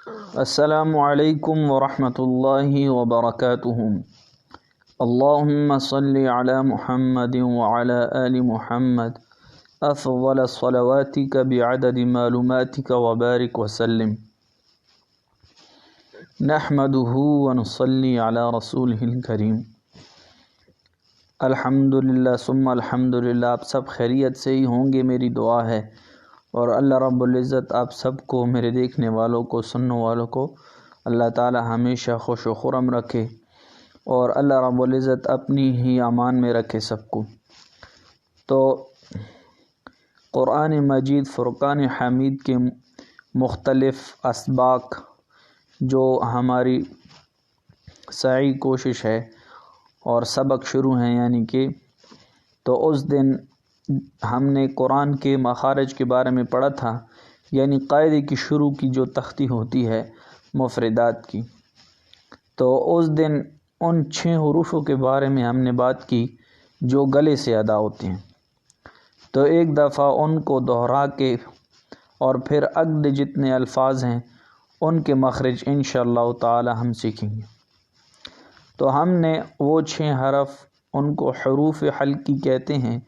السلام علیکم ورحمۃ اللہ وبرکاتہ۔ اللہم صلی علی محمد وعلی آل محمد افضل صلواتک بعدد معلوماتک وبارک وسلم۔ نحمدہ ونصلی علی رسولہ الکریم۔ الحمدللہ ثم الحمدللہ۔ آپ سب خیریت سے ہی ہوں گے، میری دعا ہے، اور اللہ رب العزت آپ سب کو، میرے دیکھنے والوں کو، سننے والوں کو اللہ تعالی ہمیشہ خوش و خرم رکھے، اور اللہ رب العزت اپنی ہی امان میں رکھے سب کو۔ تو قرآن مجید فرقان حمید کے مختلف اسباق جو ہماری سعی کوشش ہے اور سبق شروع ہیں، یعنی کہ تو اس دن ہم نے قرآن کے مخارج کے بارے میں پڑھا تھا، یعنی قاعدے کی شروع کی جو تختی ہوتی ہے مفردات کی، تو اس دن ان 6 حروفوں کے بارے میں ہم نے بات کی جو گلے سے ادا ہوتے ہیں۔ تو ایک دفعہ ان کو دہرا کے اور پھر اگلے جتنے الفاظ ہیں ان کے مخرج انشاءاللہ تعالی ہم سیکھیں گے۔ تو ہم نے وہ 6 حرف ان کو حروف حلقی کہتے ہیں،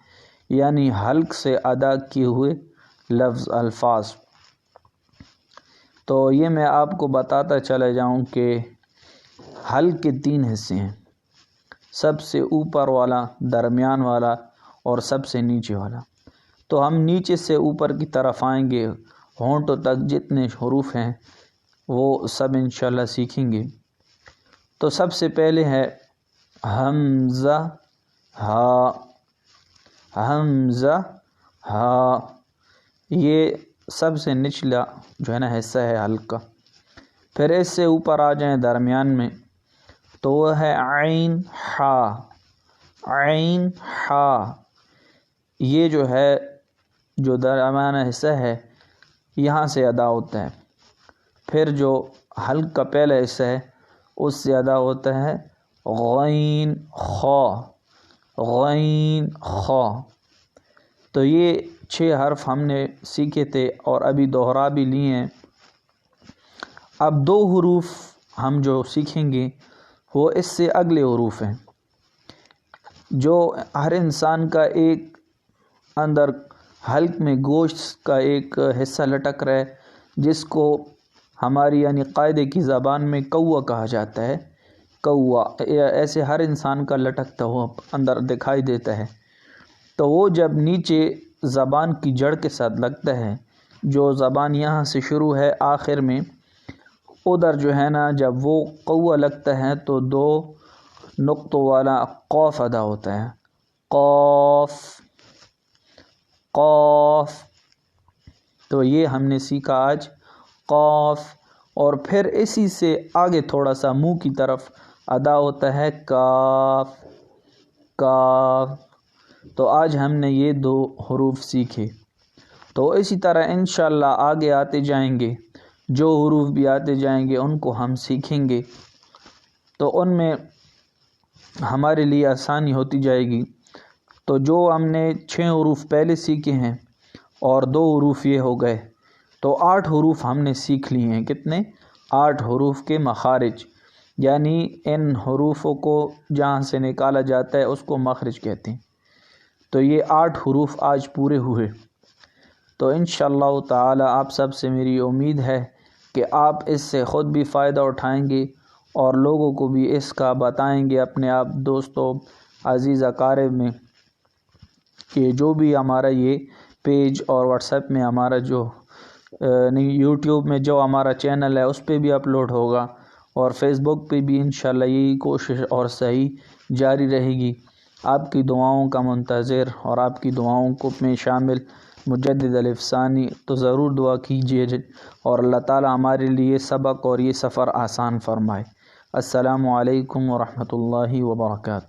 یعنی حلق سے ادا کیے ہوئے لفظ الفاظ۔ تو یہ میں آپ کو بتاتا چلا جاؤں کہ حلق کے 3 حصے ہیں، سب سے اوپر والا، درمیان والا اور سب سے نیچے والا۔ تو ہم نیچے سے اوپر کی طرف آئیں گے، ہونٹوں تک جتنے حروف ہیں وہ سب انشاءاللہ سیکھیں گے۔ تو سب سے پہلے ہے حمزہ ہا، حمزہ ہا، یہ سب سے نچلا جو ہے نا حصہ ہے حلق کا۔ پھر اس سے اوپر آ جائیں درمیان میں تو وہ ہے عین ہا، عین ہا، یہ جو ہے جو درمیانہ حصہ ہے یہاں سے ادا ہوتا ہے۔ پھر جو حلق کا پہلا حصہ ہے اس سے ادا ہوتا ہے غین خا، غین خا۔ تو یہ 6 حرف ہم نے سیکھے تھے اور ابھی دوہرا بھی لیے ہیں۔ اب 2 حروف ہم جو سیکھیں گے وہ اس سے اگلے حروف ہیں، جو ہر انسان کا ایک اندر حلق میں گوشت کا ایک حصہ لٹک رہا ہے، جس کو ہماری یعنی قاعدے کی زبان میں کوا کہا جاتا ہے۔ کوا ایسے ہر انسان کا لٹکتا ہوا اندر دکھائی دیتا ہے۔ تو وہ جب نیچے زبان کی جڑ کے ساتھ لگتا ہے، جو زبان یہاں سے شروع ہے آخر میں، ادھر جو ہے نا جب وہ قوہ لگتا ہے تو 2 نقطوں والا قاف ادا ہوتا ہے، قاف، قاف۔ تو یہ ہم نے سیکھا آج، قاف۔ اور پھر اسی سے آگے تھوڑا سا منہ کی طرف ادا ہوتا ہے کاف، کاف۔ تو آج ہم نے یہ 2 حروف سیکھے۔ تو اسی طرح انشاءاللہ آگے آتے جائیں گے، جو حروف بھی آتے جائیں گے ان کو ہم سیکھیں گے، تو ان میں ہمارے لیے آسانی ہوتی جائے گی۔ تو جو ہم نے 6 حروف پہلے سیکھے ہیں اور 2 حروف یہ ہو گئے، تو 8 حروف ہم نے سیکھ لیے ہیں۔ کتنے؟ 8 حروف کے مخارج، یعنی ان حروفوں کو جہاں سے نکالا جاتا ہے اس کو مخرج کہتے ہیں۔ تو یہ 8 حروف آج پورے ہوئے۔ تو انشاءاللہ تعالی آپ سب سے میری امید ہے کہ آپ اس سے خود بھی فائدہ اٹھائیں گے اور لوگوں کو بھی اس کا بتائیں گے، اپنے آپ دوستوں عزیز اقارب میں، کہ جو بھی ہمارا یہ پیج اور واٹس ایپ میں ہمارا جو یوٹیوب میں جو ہمارا چینل ہے اس پہ بھی اپلوڈ ہوگا، اور فیس بک پہ بھی انشاءاللہ یہی کوشش اور صحیح جاری رہے گی۔ آپ کی دعاؤں کا منتظر اور آپ کی دعاؤں کو میں شامل مجدد الف ثانی، تو ضرور دعا کیجیے اور اللہ تعالی ہمارے لیے سبق اور یہ سفر آسان فرمائے۔ السلام علیکم ورحمۃ اللہ وبرکاتہ۔